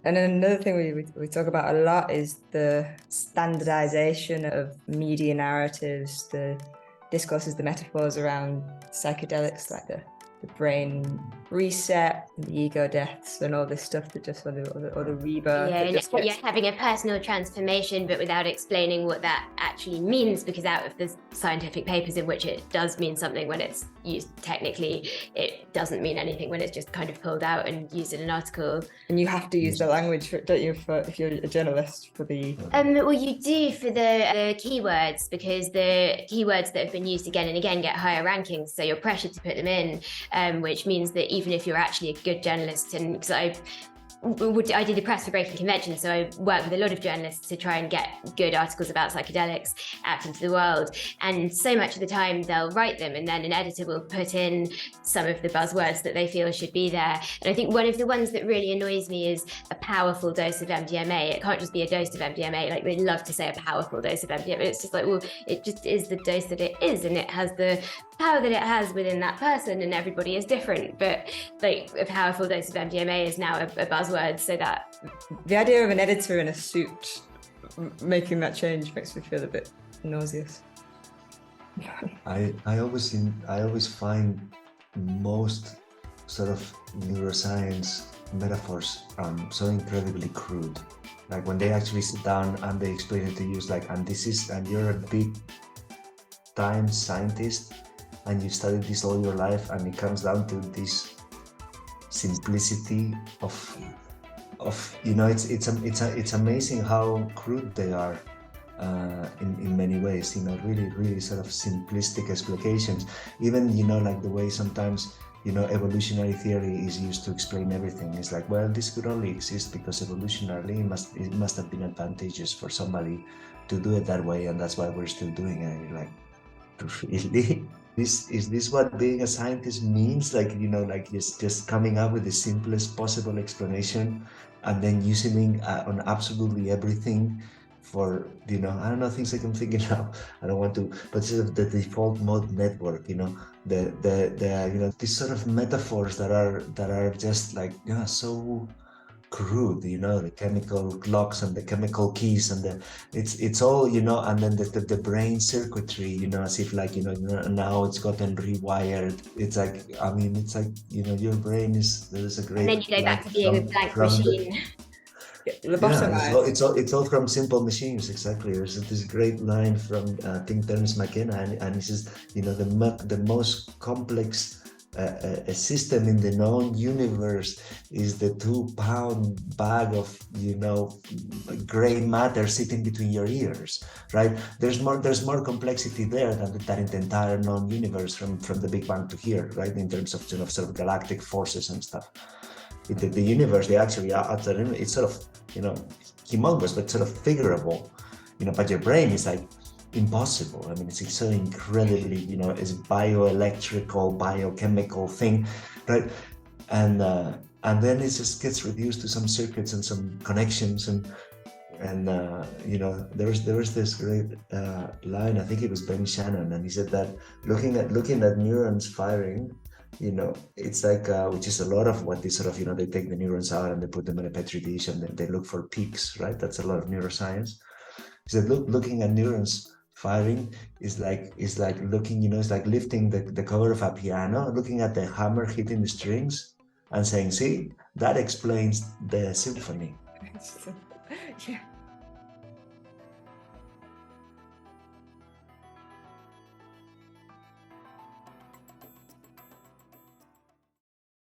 And another thing we talk about a lot is the standardization of media narratives, the discourses, the metaphors around psychedelics, like the brain reset, and the ego deaths, and all this stuff that just, or the rebirth. Yeah, that just and gets... you're having a personal transformation, but without explaining what that actually means, because out of the scientific papers in which it does mean something when it's used technically, it doesn't mean anything when it's just kind of pulled out and used in an article. And you have to use the language for it, don't you, for if you're a journalist, for the... Well, you do for the keywords, because the keywords that have been used again and again get higher rankings, so you're pressured to put them in, which means that even if you're actually a good journalist, and because I did the press for Breaking Convention, so I work with a lot of journalists to try and get good articles about psychedelics out into the world. And so much of the time they'll write them and then an editor will put in some of the buzzwords that they feel should be there. And I think one of the ones that really annoys me is a powerful dose of MDMA. It can't just be a dose of MDMA. Like, they love to say a powerful dose of MDMA. It's just like, well, it just is the dose that it is, and it has the power that it has within that person, and everybody is different. But like, a powerful dose of MDMA is now a buzzword. So that the idea of an editor in a suit making that change makes me feel a bit nauseous. I always find most sort of neuroscience metaphors so incredibly crude. Like when they actually sit down and they explain it to you, it's like, and you're a big time scientist and you've studied this all your life, and it comes down to this simplicity of it's amazing how crude they are in many ways, really sort of simplistic explications. Even, like the way sometimes, evolutionary theory is used to explain everything. It's like, well, this could only exist because evolutionarily it must have been advantageous for somebody to do it that way, and that's why we're still doing it. And you're like, really? Is this what being a scientist means? Like, like just coming up with the simplest possible explanation and then using it on absolutely everything for, I don't know, things I can figure out. I don't want to, but sort of the default mode network, these sort of metaphors that are just like, so crude, the chemical clocks and the chemical keys and it's all, and then the brain circuitry, as if like, now it's gotten rewired. It's like, it's like, your brain there's a great... And then you go back to being a blank machine. It's all from Simple Machines, exactly. There's this great line from I think Terence McKenna, and he says, the most complex a system in the known universe is the 2-pound bag of gray matter sitting between your ears, right? There's more complexity there than in the entire known universe from the Big Bang to here, right? In terms of sort of galactic forces and stuff. The universe, they actually are, it's sort of humongous, but sort of figurable, but your brain is like impossible. It's so incredibly, it's bioelectrical, biochemical thing, right? And then it just gets reduced to some circuits and some connections, and there was this great line, I think it was Ben Shannon, and he said that looking at neurons firing, it's like, which is a lot of what they sort of, they take the neurons out and they put them in a petri dish and they look for peaks, right? That's a lot of neuroscience. He said, looking at neurons firing is like looking, it's like lifting the cover of a piano, looking at the hammer hitting the strings and saying, see, that explains the symphony. Yeah.